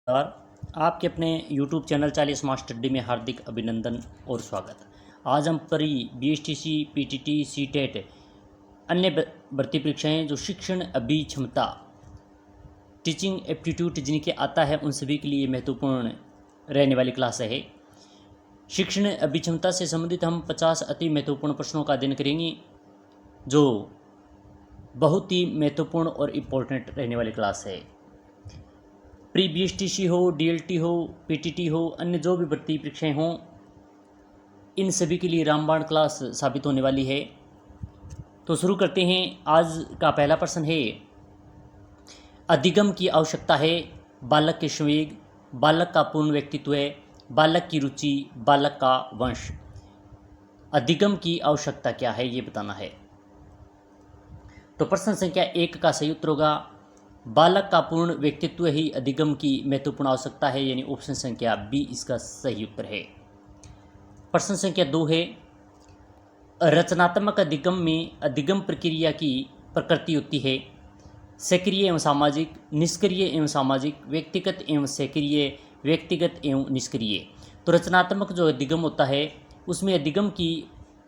नमस्कार। आपके अपने YouTube चैनल 40 स्मार्ट स्टडी में हार्दिक अभिनंदन और स्वागत। आज हम परी BSTC, PTT, CTET अन्य भर्ती परीक्षाएं जो शिक्षण अभिक्षमता टीचिंग एप्टीट्यूड जिनके आता है उन सभी के लिए महत्वपूर्ण रहने वाली क्लास है। शिक्षण अभिक्षमता से संबंधित हम 50 अति महत्वपूर्ण प्रश्नों का अध्ययन करेंगे जो बहुत ही महत्वपूर्ण और इम्पोर्टेंट रहने वाली क्लास है। प्री BSTC हो, DLT हो, PTT हो, अन्य जो भी भर्ती परीक्षाएं हों, इन सभी के लिए रामबाण क्लास साबित होने वाली है। तो शुरू करते हैं। आज का पहला प्रश्न है, अधिगम की आवश्यकता है बालक के संवेग, बालक का पूर्ण व्यक्तित्व, बालक की रुचि, बालक का वंश। अधिगम की आवश्यकता क्या है ये बताना है। तो प्रश्न संख्या 1 का सही उत्तर होगा बालक का पूर्ण व्यक्तित्व ही अधिगम की महत्वपूर्ण आवश्यकता है, यानी ऑप्शन संख्या बी इसका सही उत्तर है। प्रश्न संख्या 2 है, रचनात्मक अधिगम में अधिगम प्रक्रिया की प्रकृति होती है सक्रिय एवं सामाजिक, निष्क्रिय एवं सामाजिक, व्यक्तिगत एवं सक्रिय, व्यक्तिगत एवं निष्क्रिय। तो रचनात्मक जो अधिगम होता है उसमें अधिगम की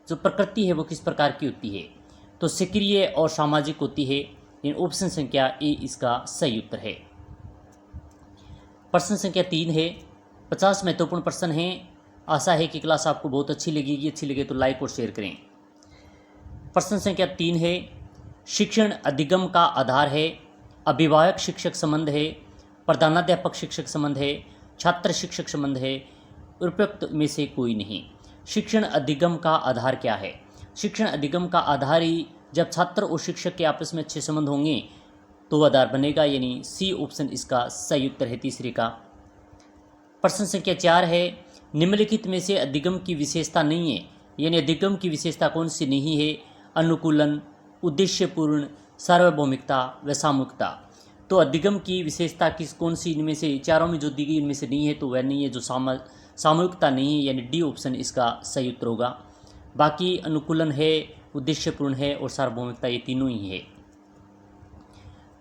जो प्रकृति है वो किस प्रकार की होती है, तो सक्रिय और सामाजिक होती है। इन ऑप्शन संख्या ए इसका सही उत्तर है। प्रश्न संख्या 3 है, 50 महत्वपूर्ण प्रश्न हैं। आशा है कि क्लास आपको बहुत अच्छी लगेगी। अच्छी लगे तो लाइक और शेयर करें। प्रश्न संख्या 3 है, शिक्षण अधिगम का आधार है अभिभावक शिक्षक संबंध है, प्रधानाध्यापक शिक्षक संबंध है, छात्र शिक्षक संबंध है, उपयुक्त में से कोई नहीं। शिक्षण अधिगम का आधार क्या है? शिक्षण अधिगम का आधार ही जब छात्र और शिक्षक के आपस में अच्छे संबंध होंगे तो वह आधार बनेगा, यानी सी ऑप्शन इसका सही उत्तर है तीसरे का। प्रश्न संख्या 4 है, निम्नलिखित में से अधिगम की विशेषता नहीं है, यानी अधिगम की विशेषता कौन सी नहीं है? अनुकूलन, उद्देश्यपूर्ण, सार्वभौमिकता व सामूहिकता। तो अधिगम की विशेषता कौन सी इनमें से चारों में जो दी गई इनमें से नहीं है, तो वह नहीं है जो सामूहिकता नहीं है, यानी डी ऑप्शन इसका सही उत्तर होगा। बाकी अनुकूलन है, उद्देश्यपूर्ण है और सार्वभौमिकता, ये तीनों ही है।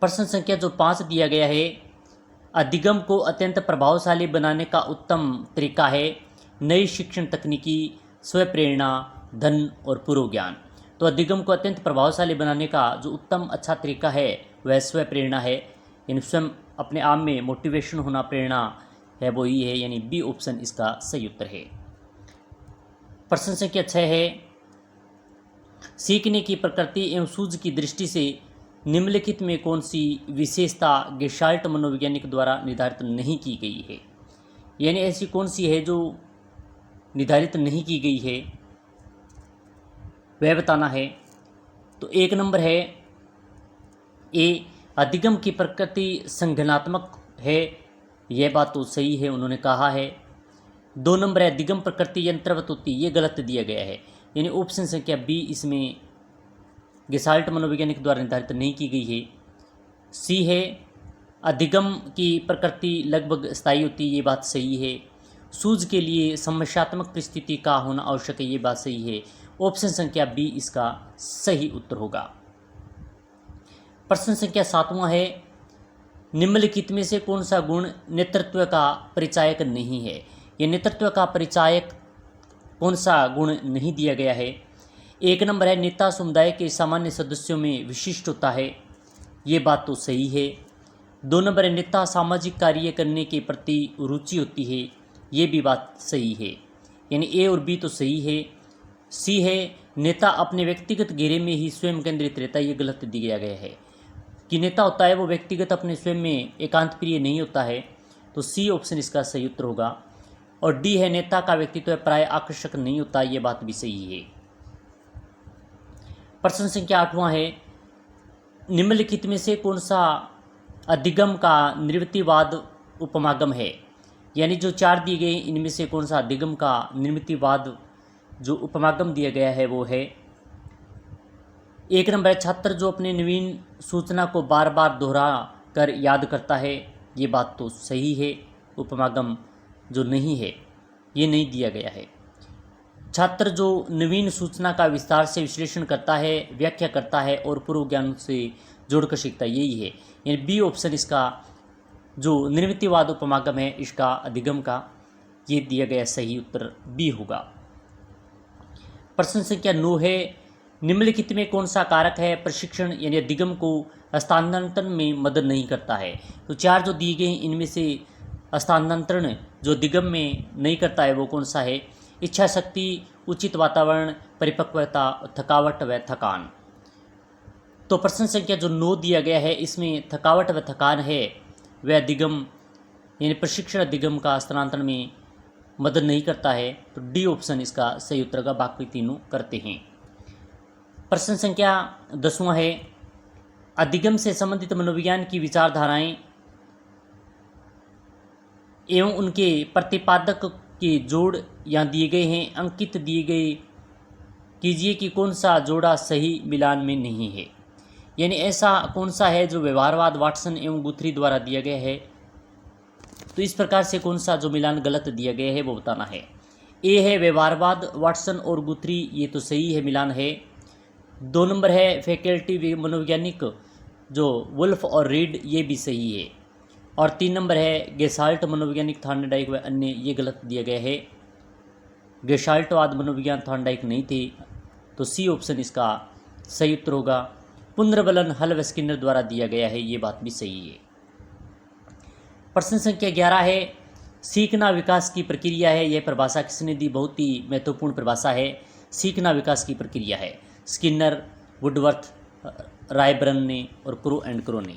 प्रश्न संख्या जो 5 दिया गया है, अधिगम को अत्यंत प्रभावशाली बनाने का उत्तम तरीका है नई शिक्षण तकनीकी, स्वप्रेरणा, धन और पूर्व ज्ञान। तो अधिगम को अत्यंत प्रभावशाली बनाने का जो उत्तम अच्छा तरीका है वह स्वप्रेरणा है, यानी स्वयं अपने आप में मोटिवेशन होना, प्रेरणा है वो ही है, यानी बी ऑप्शन इसका सही उत्तर है। प्रश्न संख्या 6 है, सीखने की प्रकृति एवं सूझ की दृष्टि से निम्नलिखित में कौन सी विशेषता गेस्टाल्ट मनोवैज्ञानिक द्वारा निर्धारित नहीं की गई है, यानी ऐसी कौन सी है जो निर्धारित नहीं की गई है वह बताना है। तो 1 नंबर है ए, अधिगम की प्रकृति संगठनात्मक है, यह बात तो सही है, उन्होंने कहा है। 2 नंबर है, अधिगम प्रकृति यंत्रवत होती, ये गलत दिया गया है, यानी ऑप्शन संख्या बी इसमें गेस्टाल्ट मनोवैज्ञानिक द्वारा निर्धारित नहीं की गई है। सी है, अधिगम की प्रकृति लगभग स्थायी होती है, ये बात सही है। सूझ के लिए समस्यात्मक परिस्थिति का होना आवश्यक है, ये बात सही है। ऑप्शन संख्या बी इसका सही उत्तर होगा। प्रश्न संख्या 7वां है, निम्नलिखित में से कौन सा गुण नेतृत्व का परिचायक नहीं है? ये नेतृत्व का परिचायक कौन सा गुण नहीं दिया गया है? 1 नंबर है, नेता समुदाय के सामान्य सदस्यों में विशिष्ट होता है, ये बात तो सही है। 2 नंबर है, नेता सामाजिक कार्य करने के प्रति रुचि होती है, ये भी बात सही है, यानी ए और बी तो सही है। सी है, नेता अपने व्यक्तिगत घेरे में ही स्वयं केंद्रित रहता है, ये गलत दिया गया है कि नेता होता है वो व्यक्तिगत अपने स्वयं में एकांत प्रिय नहीं होता है, तो सी ऑप्शन इसका सही उत्तर होगा। और डी है, नेता का व्यक्तित्व प्राय आकर्षक नहीं होता, ये बात भी सही है। प्रश्न संख्या 8वां है, निम्नलिखित में से कौन सा अधिगम का निर्मितिवाद उपमागम है, यानी जो 4 दिए गए इनमें से कौन सा अधिगम का निर्मितिवाद जो उपमागम दिया गया है वो है। 1 नंबर है, छात्र जो अपने नवीन सूचना को बार बार दोहरा कर याद करता है, ये बात तो सही है। उपमागम जो नहीं है ये नहीं दिया गया है। छात्र जो नवीन सूचना का विस्तार से विश्लेषण करता है, व्याख्या करता है और पूर्व ज्ञान से जोड़कर सीखता है, यही है, यानी बी ऑप्शन इसका जो निर्मितिवाद उपमागम है इसका अधिगम का, ये दिया गया सही उत्तर बी होगा। प्रश्न संख्या 9 है, निम्नलिखित में कौन सा कारक है प्रशिक्षण यानी अधिगम को हस्तांतरण में मदद नहीं करता है। तो चार जो दिए गए हैं इनमें से हस्तांतरण जो अधिगम में नहीं करता है वो कौन सा है। इच्छा शक्ति, उचित वातावरण, परिपक्वता, थकावट व थकान। तो प्रश्न संख्या जो 9 दिया गया है इसमें थकावट व थकान है वह अधिगम यानी प्रशिक्षण अधिगम का हस्तांतरण में मदद नहीं करता है। तो डी ऑप्शन इसका सही उत्तर का, बाकी तीनों करते हैं। प्रश्न संख्या 10वां है, अधिगम से संबंधित मनोविज्ञान की विचारधाराएं एवं उनके प्रतिपादक के जोड़ यहाँ दिए गए हैं। अंकित दिए गए कीजिए कि कौन सा जोड़ा सही मिलान में नहीं है, यानी ऐसा कौन सा है जो व्यवहारवाद, वाटसन एवं गुथरी द्वारा दिया गया है। तो इस प्रकार से कौन सा जो मिलान गलत दिया गया है वो बताना है। ए है व्यवहारवाद, वाटसन और गुथरी, ये तो सही है मिलान है। 2 नंबर है फैकल्टी मनोवैज्ञानिक जो वुल्फ और रीड, ये भी सही है। और 3 नंबर है गेसाल्ट मनोवैज्ञानिक थॉर्नडाइक व अन्य, ये गलत दिया गया है। गेसाल्टवाद मनोविज्ञान थॉर्नडाइक नहीं थे, तो सी ऑप्शन इसका सही उत्तर होगा। पुनर्बलन हल व स्किनर द्वारा दिया गया है, ये बात भी सही है। प्रश्न संख्या 11 है, सीखना विकास की प्रक्रिया है। यह परिभाषा किसने दी, बहुत ही महत्वपूर्ण परिभाषा है। सीखना विकास की प्रक्रिया है, स्किनर, वुडवर्थ, रायबर्न ने और क्रो एंड क्रो ने।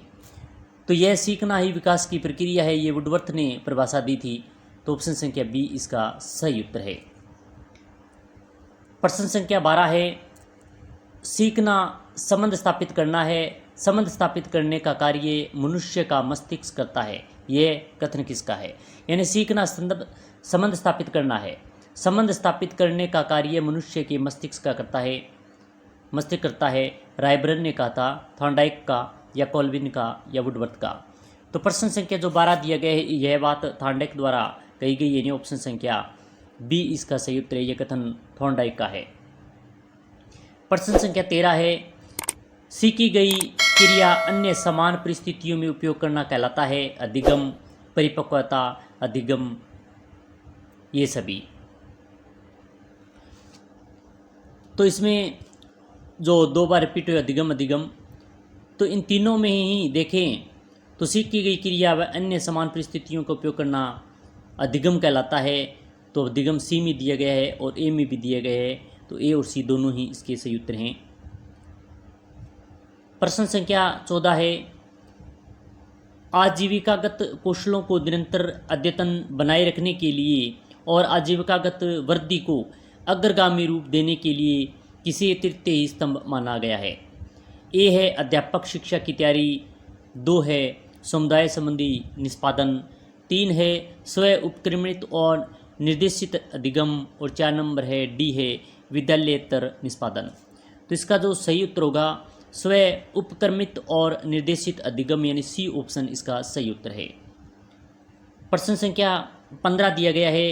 तो यह सीखना ही विकास की प्रक्रिया है, ये वुडवर्थ ने परिभाषा दी थी। तो ऑप्शन संख्या बी इसका सही उत्तर है। प्रश्न संख्या 12 है, सीखना संबंध स्थापित करना है। संबंध स्थापित करने का कार्य मनुष्य का मस्तिष्क करता है, यह कथन किसका है। यानी सीखना संबंध स्थापित करना है, संबंध स्थापित करने का कार्य मनुष्य के मस्तिष्क का करता है, मस्तिष्क करता है। रायबर्न ने कहा था, थॉर्नडाइक का या कॉल्विन का या वुडवर्थ का। तो प्रश्न संख्या जो 12 दिया गया है यह बात थॉर्नडाइक द्वारा कही गई, यानी ऑप्शन संख्या बी इसका सही उत्तर है, यह कथन थॉर्नडाइक का है। प्रश्न संख्या 13 है, सीखी गई क्रिया अन्य समान परिस्थितियों में उपयोग करना कहलाता है। अधिगम, परिपक्वता, अधिगम, ये सभी। तो इसमें जो 2 बार रिपीट हुए अधिगम अधिगम, तो इन तीनों में ही देखें तो सीखी गई क्रिया व अन्य समान परिस्थितियों का उपयोग करना अधिगम कहलाता है। तो अधिगम सी में दिया गया है और ए में भी दिया गया है, तो ए और सी दोनों ही इसके सही उत्तर हैं। प्रश्न संख्या 14 है, आजीविकागत कौशलों को निरंतर अद्यतन बनाए रखने के लिए और आजीविकागत वृद्धि को अग्रगामी रूप देने के लिए किसे तृतीय स्तंभ माना गया है। ए है अध्यापक शिक्षा की तैयारी, 2 है समुदाय संबंधी निष्पादन, 3 है स्व उपक्रमित और निर्देशित अधिगम और 4 नंबर है डी है विद्यालयेतर निष्पादन। तो इसका जो सही उत्तर होगा स्व उपक्रमित और निर्देशित अधिगम, यानी सी ऑप्शन इसका सही उत्तर है। प्रश्न संख्या 15 दिया गया है,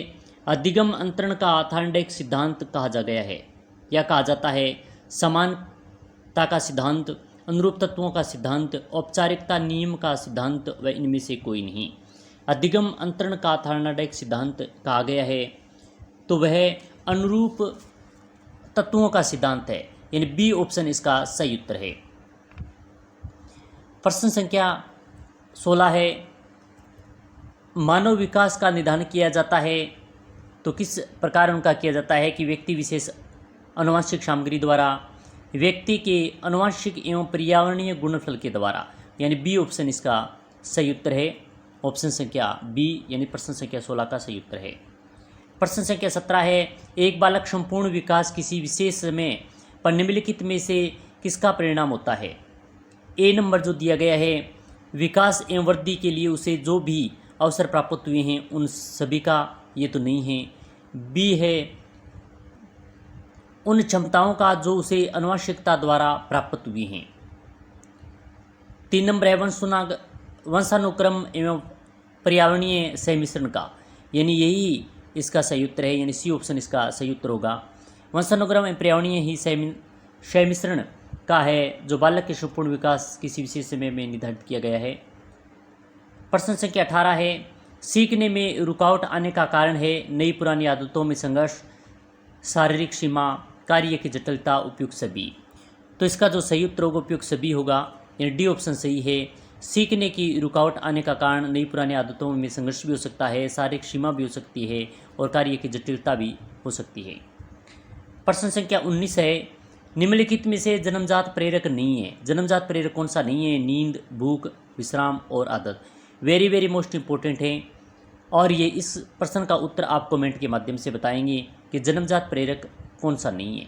अधिगम अंतरण का थॉर्नडाइक सिद्धांत कहा जा गया है या कहा जाता है। समानता का सिद्धांत, अनुरूप तत्वों का सिद्धांत, औपचारिकता नियम का सिद्धांत व इनमें से कोई नहीं। अधिगम अंतरण का थॉर्नडाइक सिद्धांत कहा गया है तो वह अनुरूप तत्वों का सिद्धांत है, यानी बी ऑप्शन इसका सही उत्तर है। प्रश्न संख्या 16 है, मानव विकास का निदान किया जाता है तो किस प्रकार उनका किया जाता है कि व्यक्ति विशेष आनुवंशिक सामग्री द्वारा, व्यक्ति के आनुवंशिक एवं पर्यावरणीय गुणफल के द्वारा, यानी बी ऑप्शन इसका सही उत्तर है। ऑप्शन संख्या बी यानी प्रश्न संख्या 16 का सही उत्तर है। प्रश्न संख्या 17 है, एक बालक संपूर्ण विकास किसी विशेष समय पर निम्नलिखित में से किसका परिणाम होता है। ए नंबर जो दिया गया है, विकास एवं वृद्धि के लिए उसे जो भी अवसर प्राप्त हुए हैं उन सभी का, ये तो नहीं है। बी है उन क्षमताओं का जो उसे आनुवंशिकता द्वारा प्राप्त हुई हैं। 3 नंबर है वंशानुक्रम एवं पर्यावरणीय सहमिश्रण का, यानी यही इसका सही उत्तर है, यानी सी ऑप्शन इसका सही उत्तर होगा। वंशानुक्रम एवं पर्यावरणीय ही सहमिश्रण का है जो बालक के संपूर्ण विकास किसी विशेष समय में निर्धारित किया गया है। प्रश्न संख्या 18 है, सीखने में रुकावट आने का कारण है नई पुरानी आदतों में संघर्ष, शारीरिक सीमा, कार्य की जटिलता, उपयुक्त सभी। तो इसका जो सही उत्तर होगा उपयुक्त सभी होगा, यानी डी ऑप्शन सही है। सीखने की रुकावट आने का कारण नई पुरानी आदतों में संघर्ष भी हो सकता है, शारीरिक सीमा भी हो सकती है और कार्य की जटिलता भी हो सकती है। प्रश्न संख्या 19 है, निम्नलिखित में से जन्मजात प्रेरक नहीं है। जन्मजात प्रेरक कौन सा नहीं है? नींद, भूख, विश्राम और आदत। वेरी वेरी मोस्ट इंपॉर्टेंट है और ये इस प्रश्न का उत्तर आप कमेंट के माध्यम से बताएंगे कि जन्मजात प्रेरक कौन सा नहीं है।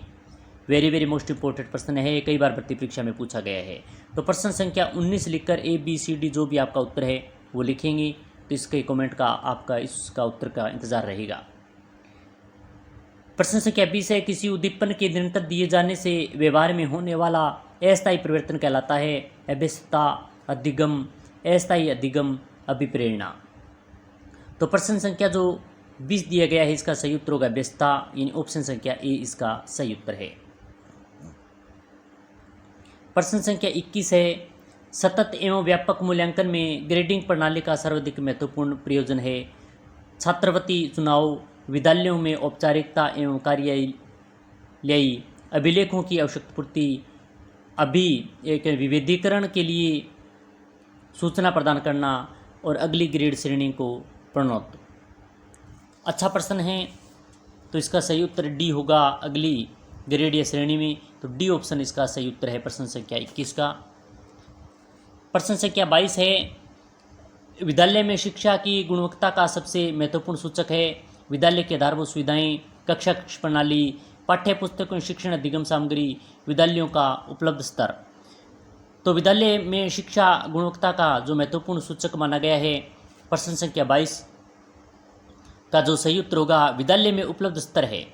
वेरी वेरी मोस्ट इंपॉर्टेंट प्रश्न है, कई बार भर्ती परीक्षा में पूछा गया है। तो प्रश्न संख्या 19 लिखकर ABCD जो भी आपका उत्तर है वो लिखेंगे, तो इसके कमेंट का आपका इसका उत्तर का इंतजार रहेगा। प्रश्न संख्या 20 है, किसी उद्दीपन के निरंतर दिए जाने से व्यवहार में होने वाला अस्थायी परिवर्तन कहलाता है? अभ्यस्तता, अधिगम, अस्थायी अधिगम, अभिप्रेरणा। तो प्रश्न संख्या जो 20 दिया गया है इसका सही उत्तर होगा अभ्यस्तता, यानी ऑप्शन संख्या ए इसका सही उत्तर है। प्रश्न संख्या 21 है, सतत एवं व्यापक मूल्यांकन में ग्रेडिंग प्रणाली का सर्वाधिक महत्वपूर्ण प्रयोजन है? छात्रवृत्ति चुनाव, विद्यालयों में औपचारिकता एवं कार्यालयीय अभिलेखों की आवश्यक पूर्ति, एक विविधीकरण के लिए सूचना प्रदान करना और अगली ग्रेड श्रेणी को प्रणोत। अच्छा प्रश्न है, तो इसका सही उत्तर डी होगा, अगली ग्रेड या श्रेणी में। तो डी ऑप्शन इसका सही उत्तर है प्रश्न संख्या 21 का। प्रश्न संख्या 22 है, विद्यालय में शिक्षा की गुणवत्ता का सबसे महत्वपूर्ण सूचक है? विद्यालय की आधारभूत सुविधाएं, कक्षा प्रणाली, पाठ्य पुस्तकों, शिक्षण अधिगम सामग्री, विद्यालयों का उपलब्ध स्तर। तो विद्यालय में शिक्षा गुणवत्ता का जो महत्वपूर्ण सूचक माना गया है प्रश्न संख्या 22 का जो सही उत्तर होगा विद्यालय में उपलब्ध स्तर है,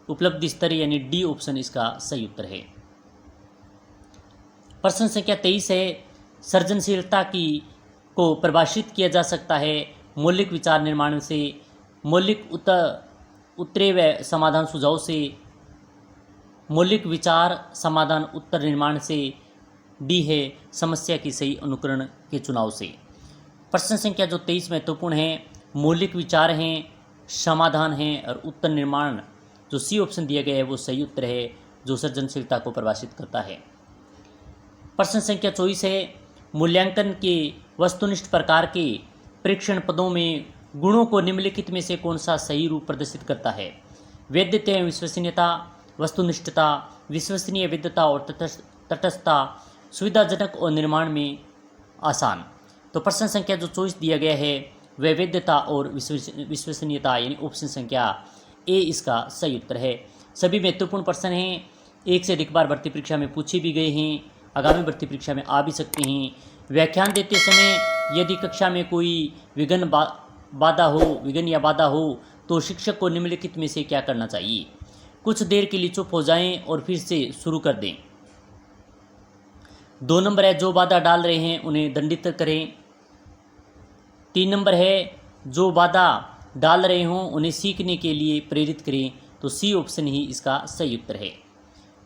उपलब्धि स्तर, यानी डी ऑप्शन इसका सही उत्तर है। प्रश्न संख्या 23 है, सृजनशीलता को परिभाषित किया जा सकता है मौलिक विचार निर्माण से, मौलिक उत्तरे व समाधान सुझाव से, मौलिक विचार समाधान उत्तर निर्माण से, डी है समस्या की सही अनुकरण के चुनाव से। प्रश्न संख्या जो 23 महत्वपूर्ण है, मौलिक विचार हैं, समाधान हैं और उत्तर निर्माण, जो सी ऑप्शन दिया गया है वो सही उत्तर है जो सृजनशीलता को परिभाषित करता है। प्रश्न संख्या 24 है, मूल्यांकन के वस्तुनिष्ठ प्रकार के परीक्षण पदों में गुणों को निम्नलिखित में से कौन सा सही रूप प्रदर्शित करता है? वैधता एवं विश्वसनीयता, वस्तुनिष्ठता, विश्वसनीय वैधता और तटस्थता, सुविधाजनक और निर्माण में आसान। तो प्रश्न संख्या जो 24 दिया गया है वह वैधता और विश्वसनीयता, यानी ऑप्शन संख्या ए इसका सही उत्तर है। सभी महत्वपूर्ण प्रश्न हैं, एक से अधिक बार भर्ती परीक्षा में पूछे भी गए हैं, आगामी भर्ती परीक्षा में आ भी सकते हैं। व्याख्यान देते समय यदि कक्षा में कोई विघ्न या बाधा हो तो शिक्षक को निम्नलिखित में से क्या करना चाहिए? कुछ देर के लिए चुप हो जाएं और फिर से शुरू कर दें। 2 नंबर है, जो बाधा डाल रहे हैं उन्हें दंडित करें। 3 नंबर है, जो बाधा डाल रहे हों उन्हें सीखने के लिए प्रेरित करें। तो सी ऑप्शन ही इसका सही उत्तर है।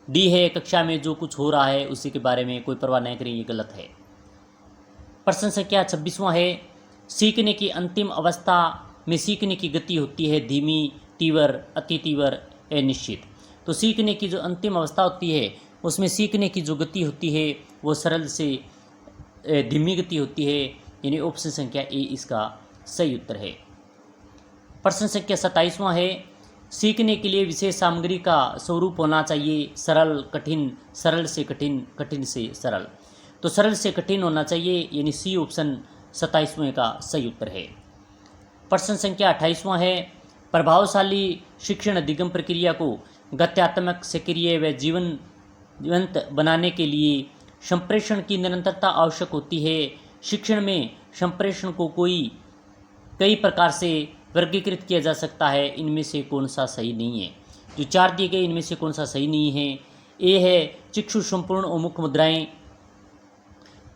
डी है, कक्षा में जो कुछ हो रहा है उसी के बारे में कोई परवाह नहीं करें, ये गलत है। प्रश्न संख्या 26वां है, सीखने की अंतिम अवस्था में सीखने की गति होती है धीमी, तीव्र, अति तीव्र, अनिश्चित। तो सीखने की जो अंतिम अवस्था होती है उसमें सीखने की जो गति होती है वो सरल से धीमी गति होती है, यानी ऑप्शन संख्या ए इसका सही उत्तर है। प्रश्न संख्या 27वां है, सीखने के लिए विशेष सामग्री का स्वरूप होना चाहिए सरल, कठिन, सरल से कठिन, कठिन से सरल। तो सरल से कठिन होना चाहिए, यानी सी ऑप्शन 27वें का सही उत्तर है। प्रश्न संख्या 28वां है, प्रभावशाली शिक्षण अधिगम प्रक्रिया को गत्यात्मक, सक्रिय व जीवंत बनाने के लिए संप्रेषण की निरंतरता आवश्यक होती है। शिक्षण में संप्रेषण को कई प्रकार से वर्गीकृत किया जा सकता है, इनमें से कौन सा सही नहीं है? जो 4 दिए गए इनमें से कौन सा सही नहीं है? ए है चिक्षु संपूर्ण और मुख्य मुद्राएं,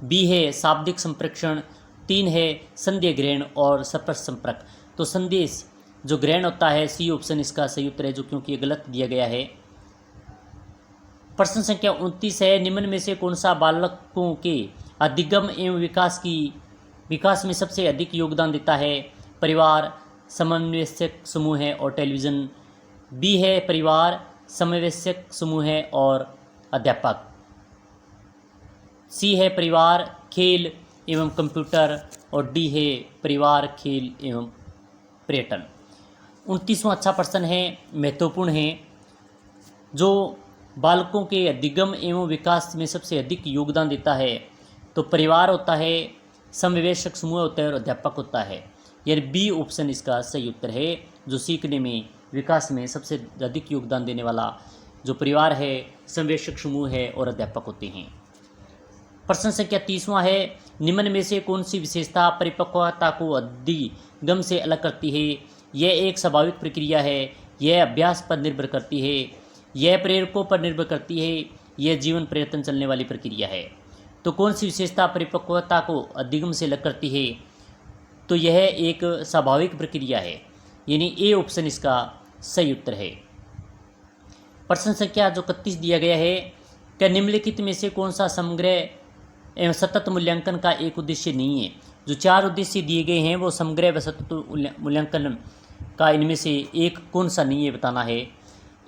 बी है शाब्दिक संप्रेक्षण, 3 है संदेह ग्रहण और स्पर्श संपर्क। तो संदेश जो ग्रहण होता है सी ऑप्शन इसका सही उत्तर है, जो क्योंकि ये गलत दिया गया है। प्रश्न संख्या 29 है, निम्न में से कौन सा बालकों के अधिगम एवं विकास की विकास में सबसे अधिक योगदान देता है परिवार, समन्वयक समूह है और टेलीविज़न। बी है परिवार, समन्वयक समूह है और अध्यापक। सी है परिवार, खेल एवं कंप्यूटर और डी है परिवार, खेल एवं पर्यटन। 29वां अच्छा प्रश्न है, महत्वपूर्ण है। जो बालकों के अधिगम एवं विकास में सबसे अधिक योगदान देता है तो परिवार होता है, समवयस्क समूह होता है और अध्यापक होता है। यानी बी ऑप्शन इसका सही उत्तर है। जो सीखने में, विकास में सबसे अधिक योगदान देने वाला जो परिवार है, समवयस्क समूह है और अध्यापक होते हैं। प्रश्न संख्या 30वां है, निम्न में से कौन सी विशेषता परिपक्वता को अधिगम से अलग करती है? यह एक स्वाभाविक प्रक्रिया है, यह अभ्यास पर निर्भर करती है, यह प्रेरकों पर निर्भर करती है, यह जीवन पर्यंत चलने वाली प्रक्रिया है। तो कौन सी विशेषता परिपक्वता को अधिगम से अलग करती है? तो यह एक स्वाभाविक प्रक्रिया है, यानी ए ऑप्शन इसका सही उत्तर है। प्रश्न संख्या जो 31 दिया गया है, क्या निम्नलिखित में से कौन सा समग्र एवं सतत मूल्यांकन का एक उद्देश्य नहीं है? जो 4 उद्देश्य दिए गए हैं वो समग्र व सतत मूल्यांकन का इनमें से एक कौन सा नहीं है बताना है।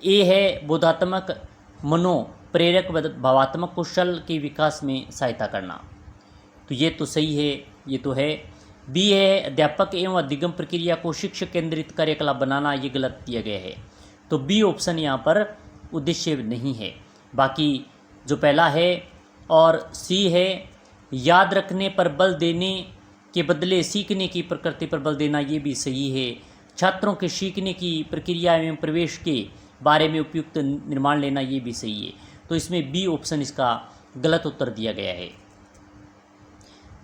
ए है बोधात्मक, मनो प्रेरक व भावात्मक कौशल के विकास में सहायता करना, तो ये तो सही है, ये तो है। बी है अध्यापक एवं अधिगम प्रक्रिया को शिक्षक केंद्रित कार्यकलाप बनाना, ये गलत दिया गया है। तो बी ऑप्शन यहाँ पर उद्देश्य नहीं है। बाकी जो पहला है और सी है याद रखने पर बल देने के बदले सीखने की प्रकृति पर बल देना, ये भी सही है। छात्रों के सीखने की प्रक्रिया एवं प्रवेश के बारे में उपयुक्त निर्माण लेना, ये भी सही है। तो इसमें बी ऑप्शन इसका गलत उत्तर दिया गया है।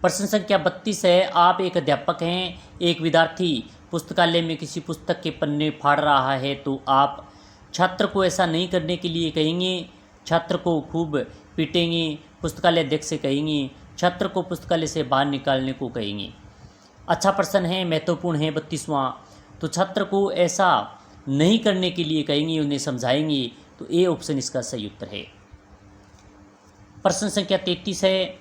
प्रश्न संख्या 32 है, आप एक अध्यापक हैं, एक विद्यार्थी पुस्तकालय में किसी पुस्तक के पन्ने फाड़ रहा है तो आप छात्र को ऐसा नहीं करने के लिए कहेंगे, छात्र को खूब पीटेंगे, पुस्तकालय अध्यक्ष से कहेंगे, छात्र को पुस्तकालय से बाहर निकालने को कहेंगे? अच्छा प्रश्न है, महत्वपूर्ण है 32वां। तो छात्र को ऐसा नहीं करने के लिए कहेंगे, उन्हें समझाएंगे, तो ए ऑप्शन इसका सही उत्तर है। प्रश्न संख्या 33 है,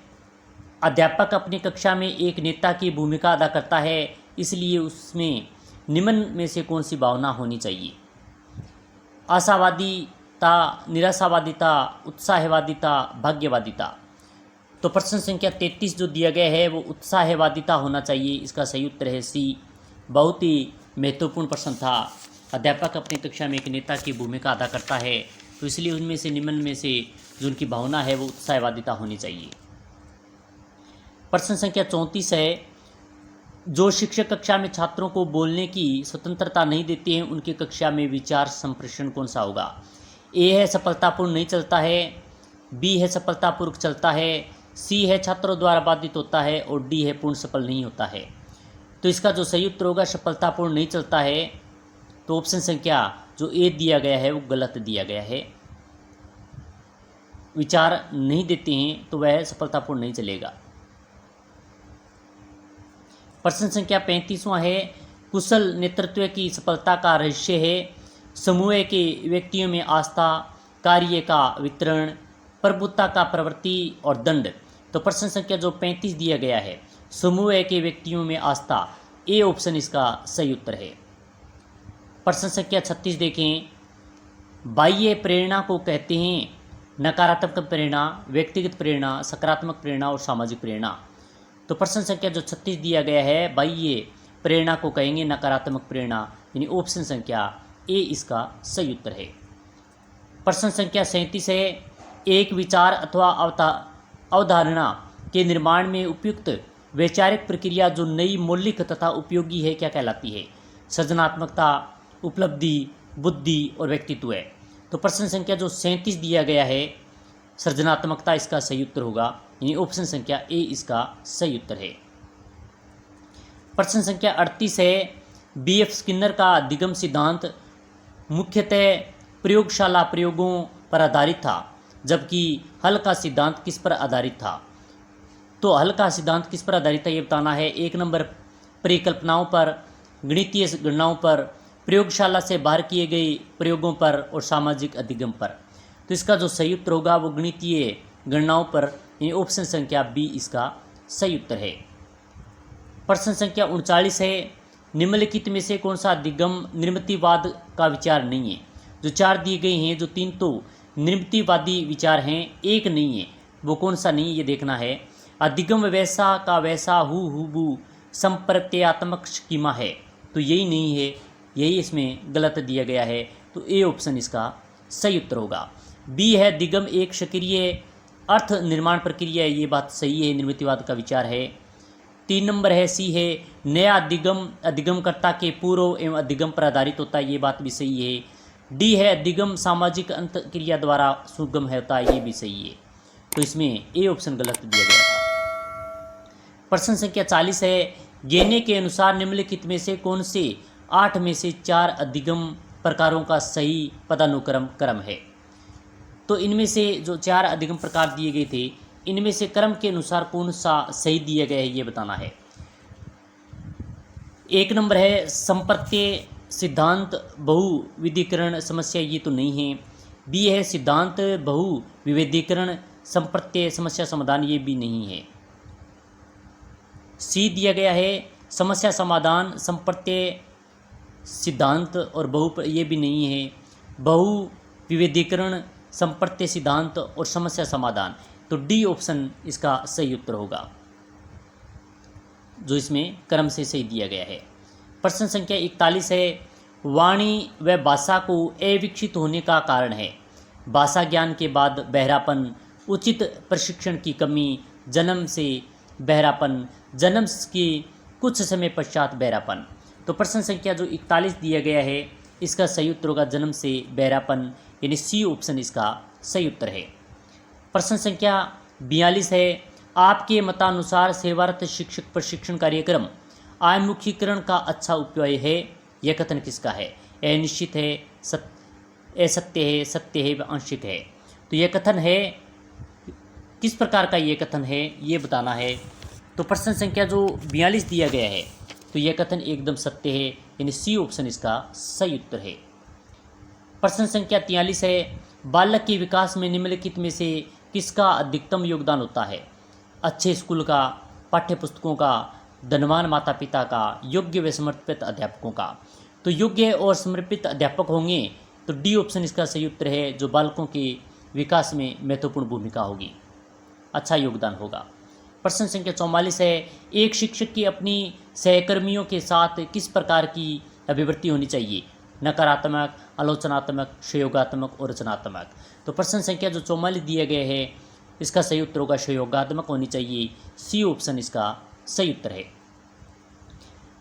अध्यापक अपनी कक्षा में एक नेता की भूमिका अदा करता है, इसलिए उसमें निम्न में से कौन सी भावना होनी चाहिए? आशावादिता, निराशावादिता, उत्साहवादिता, भाग्यवादिता। तो प्रश्न संख्या 33 जो दिया गया है वो उत्साहवादिता होना चाहिए, इसका सही उत्तर है सी। बहुत ही महत्वपूर्ण प्रश्न था। अध्यापक अपनी कक्षा में एक नेता की भूमिका अदा करता है, तो इसलिए उनमें से निम्न में से जो उनकी भावना है वो उत्साहवादिता होनी चाहिए। प्रश्न संख्या 34 है, जो शिक्षक कक्षा में छात्रों को बोलने की स्वतंत्रता नहीं देते हैं उनकी कक्षा में विचार संप्रेषण कौन सा होगा? ए है सफलतापूर्ण नहीं चलता है, बी है सफलतापूर्वक चलता है, सी है छात्रों द्वारा बाधित होता है और डी है पूर्ण सफल नहीं होता है। तो इसका जो सही उत्तर होगा सफलतापूर्ण नहीं चलता है। तो ऑप्शन संख्या जो ए दिया गया है वो गलत दिया गया है। विचार नहीं देते हैं तो वह सफलतापूर्ण नहीं चलेगा। प्रश्न संख्या 35वां है, कुशल नेतृत्व की सफलता का रहस्य है समूह के व्यक्तियों में आस्था, कार्य का वितरण, प्रभुता का प्रवृत्ति और दंड। तो प्रश्न संख्या जो 35 दिया गया है, समूह के व्यक्तियों में आस्था, ए ऑप्शन इसका सही उत्तर है। प्रश्न संख्या 36 देखें, बाह्य प्रेरणा को कहते हैं नकारात्मक प्रेरणा, व्यक्तिगत प्रेरणा, सकारात्मक प्रेरणा और सामाजिक प्रेरणा। तो प्रश्न संख्या जो 36 दिया गया है, बाह्य प्रेरणा को कहेंगे नकारात्मक प्रेरणा, यानी ऑप्शन संख्या ए इसका सही उत्तर है। प्रश्न संख्या 37 है, एक विचार अथवा अवधारणा के निर्माण में उपयुक्त वैचारिक प्रक्रिया जो नई, मौलिक तथा उपयोगी है क्या कहलाती है? सृजनात्मकता, उपलब्धि, बुद्धि और व्यक्तित्व है। तो प्रश्न संख्या जो 37 दिया गया है, सृजनात्मकता इसका सही उत्तर होगा, यानी ऑप्शन संख्या ए इसका सही उत्तर है। प्रश्न संख्या 38 है, बीएफ स्किनर का अधिगम सिद्धांत मुख्यतः प्रयोगशाला प्रयोगों पर आधारित था, जबकि हल का सिद्धांत किस पर आधारित था? तो हल का सिद्धांत किस पर आधारित है ये बताना है। 1 नंबर परिकल्पनाओं पर, गणितीय गणनाओं पर, प्रयोगशाला से बाहर किए गए प्रयोगों पर और सामाजिक अधिगम पर। तो इसका जो सही उत्तर होगा वो गणितीय गणनाओं पर, यानी ऑप्शन संख्या बी इसका सही उत्तर है। प्रश्न संख्या 39 है, निम्नलिखित में से कौन सा अधिगम निर्मितिवाद का विचार नहीं है। जो चार दिए गए हैं, जो तीन तो निर्मितिवादी विचार हैं, एक नहीं है, वो कौन सा नहीं ये देखना है। अधिगम वैसा का वैसा हूबहू संप्रत्यात्मक स्कीमा है, तो यही नहीं है, यही इसमें गलत दिया गया है, तो ए ऑप्शन इसका सही उत्तर होगा। बी है, दिगम एक सक्रिय अर्थ निर्माण प्रक्रिया है, ये बात सही है, निर्मितिवाद का विचार है। 3 नंबर है, सी है, नया अधिगम अधिगमकर्ता के पूर्व एवं अधिगम पर आधारित होता है, ये बात भी सही है। डी है, अधिगम सामाजिक अंतक्रिया द्वारा सुगम होता है, ये भी सही है, तो इसमें ए ऑप्शन गलत दिया गया था। प्रश्न संख्या 40 है, गेने के अनुसार निम्नलिखित में से कौन से 8 में से 4 अधिगम प्रकारों का सही पदानुक्रम क्रम है। तो इनमें से जो 4 अधिगम प्रकार दिए गए थे, इनमें से क्रम के अनुसार कौन सा सही दिया गया है, ये बताना है। 1 नंबर है, संप्रत्य सिद्धांत बहुविधीकरण समस्या, ये तो नहीं है। बी है, सिद्धांत बहुविभेदीकरण संप्रत्य समस्या समाधान, ये भी नहीं है। सी दिया गया है, समस्या समाधान संप्रत्य सिद्धांत और ये भी नहीं है। बहुविभेदीकरण संप्रत्य सिद्धांत और समस्या समाधान, तो डी ऑप्शन इसका सही उत्तर होगा, जो इसमें क्रम से सही दिया गया है। प्रश्न संख्या 41 है, वाणी व भाषा को अविकसित होने का कारण है। भाषा ज्ञान के बाद बहरापन, उचित प्रशिक्षण की कमी, जन्म से बहरापन, जन्म के कुछ समय पश्चात बहरापन। तो प्रश्न संख्या जो 41 दिया गया है, इसका सही उत्तर होगा जन्म से बहरापन, यानी सी ऑप्शन इसका सही उत्तर है। प्रश्न संख्या 42 है, आपके मतानुसार सेवारत शिक्षक प्रशिक्षण कार्यक्रम आमुखीकरण का अच्छा उपाय है, यह कथन किसका है। यह निश्चित है, असत्य है, सत्य है, आंशिक है। तो यह कथन है, किस प्रकार का ये कथन है, ये बताना है। तो प्रश्न संख्या जो 42 दिया गया है, तो यह कथन एकदम सत्य है, यानी सी ऑप्शन इसका सही उत्तर है। प्रश्न संख्या 43 है, बालक के विकास में निम्नलिखित में से किसका अधिकतम योगदान होता है। अच्छे स्कूल का, पाठ्य पुस्तकों का, धनवान माता पिता का, योग्य व समर्पित अध्यापकों का। तो योग्य और समर्पित अध्यापक होंगे, तो डी ऑप्शन इसका सही उत्तर है, जो बालकों के विकास में महत्वपूर्ण भूमिका होगी, अच्छा योगदान होगा। प्रश्न संख्या 44 है, एक शिक्षक की अपनी सहकर्मियों के साथ किस प्रकार की अभिवृत्ति होनी चाहिए। नकारात्मक, आलोचनात्मक, सहयोगात्मक और रचनात्मक। तो प्रश्न संख्या जो 44 दिए गए हैं, इसका सही उत्तर होगा सहयोगात्मक होनी चाहिए, सी ऑप्शन इसका सही उत्तर है।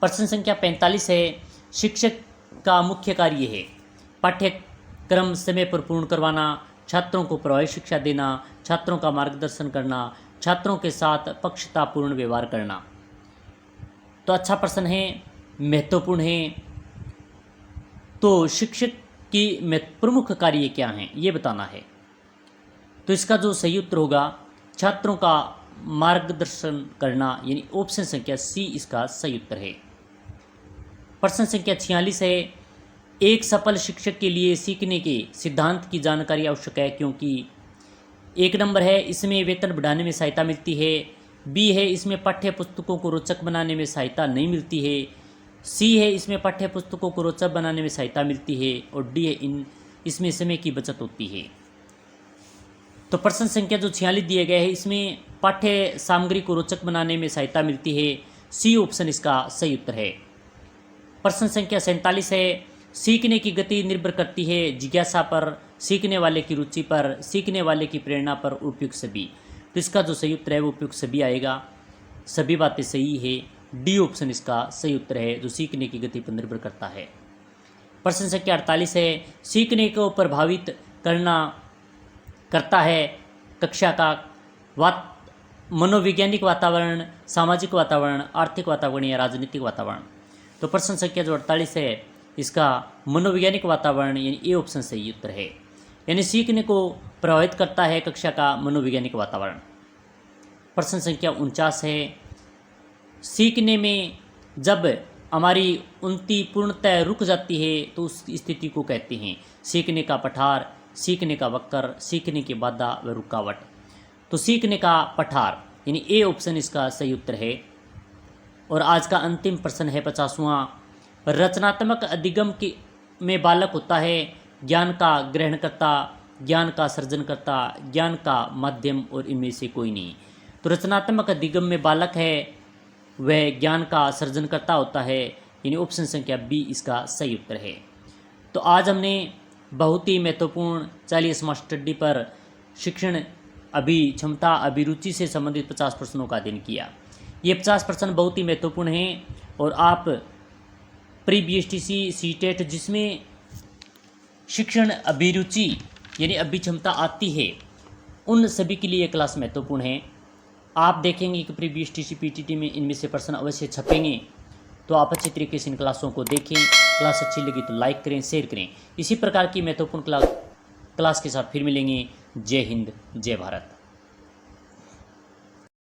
प्रश्न संख्या 45 है, शिक्षक का मुख्य कार्य है पाठ्यक्रम समय पर पूर्ण करवाना, छात्रों को प्रभावी शिक्षा देना, छात्रों का मार्गदर्शन करना, छात्रों के साथ पक्षतापूर्ण व्यवहार करना। तो अच्छा प्रश्न है, महत्वपूर्ण है। तो शिक्षक की प्रमुख कार्य क्या हैं, ये बताना है। तो इसका जो सही उत्तर होगा, छात्रों का मार्गदर्शन करना, यानी ऑप्शन संख्या सी इसका सही उत्तर है। प्रश्न संख्या 46 है, एक सफल शिक्षक के लिए सीखने के सिद्धांत की जानकारी आवश्यक है, क्योंकि 1 नंबर है, इसमें वेतन बढ़ाने में सहायता मिलती है। बी है, इसमें पाठ्य पुस्तकों को रोचक बनाने में सहायता नहीं मिलती है। सी है, इसमें पाठ्य पुस्तकों को रोचक बनाने में सहायता मिलती है। और डी है, इसमें समय की बचत होती है। तो प्रश्न संख्या जो 46 दिए गए हैं, इसमें पाठ्य सामग्री को रोचक बनाने में सहायता मिलती है, सी ऑप्शन इसका सही उत्तर है। प्रश्न संख्या 47 है, सीखने की गति निर्भर करती है जिज्ञासा पर, सीखने वाले की रुचि पर, सीखने वाले की प्रेरणा पर, उपयुक्त सभी। तो इसका जो सही उत्तर है वो उपयुक्त सभी आएगा, सभी बातें सही है, डी ऑप्शन इसका सही उत्तर है, जो सीखने की गति पर निर्भर करता है। प्रश्न संख्या 48 है, सीखने को प्रभावित करता है कक्षा का मनोवैज्ञानिक वातावरण, सामाजिक वातावरण, आर्थिक वातावरण या राजनीतिक वातावरण। तो प्रश्न संख्या जो 48 है, इसका मनोवैज्ञानिक वातावरण यानी ए ऑप्शन सही उत्तर है, यानी सीखने को प्रभावित करता है कक्षा का मनोवैज्ञानिक वातावरण। प्रश्न संख्या 49 है, सीखने में जब हमारी उन्नति पूर्णतः रुक जाती है तो उस स्थिति को कहते हैं सीखने का पठार, सीखने का वक्र, सीखने की बाधा व रुकावट। तो सीखने का पठार यानी ए ऑप्शन इसका सही उत्तर है। और आज का अंतिम प्रश्न है 50वां। रचनात्मक अधिगम के में बालक होता है ज्ञान का ग्रहणकर्ता, ज्ञान का सृजनकर्ता, ज्ञान का माध्यम और इनमें से कोई नहीं। तो रचनात्मक अधिगम में बालक है वह ज्ञान का सृजनकर्ता होता है, यानी ऑप्शन संख्या बी इसका सही उत्तर है। तो आज हमने बहुत ही महत्वपूर्ण 40 मार्क्स स्टडी पर शिक्षण अभिक्षमता अभिरुचि से संबंधित 50 प्रश्नों का अध्ययन किया। ये 50 प्रश्न बहुत ही महत्वपूर्ण हैं और आप प्री BSTC CTET जिसमें शिक्षण अभिरुचि यानी अभिक्षमता आती है उन सभी के लिए ये क्लास महत्वपूर्ण है। आप देखेंगे कि प्री BSTC PTT में इनमें से प्रश्न अवश्य छपेंगे, तो आप अच्छी तरीके से इन क्लासों को देखें। क्लास अच्छी लगी तो लाइक करें, शेयर करें। इसी प्रकार की महत्वपूर्ण क्लास के साथ फिर मिलेंगे। जय हिंद, जय भारत।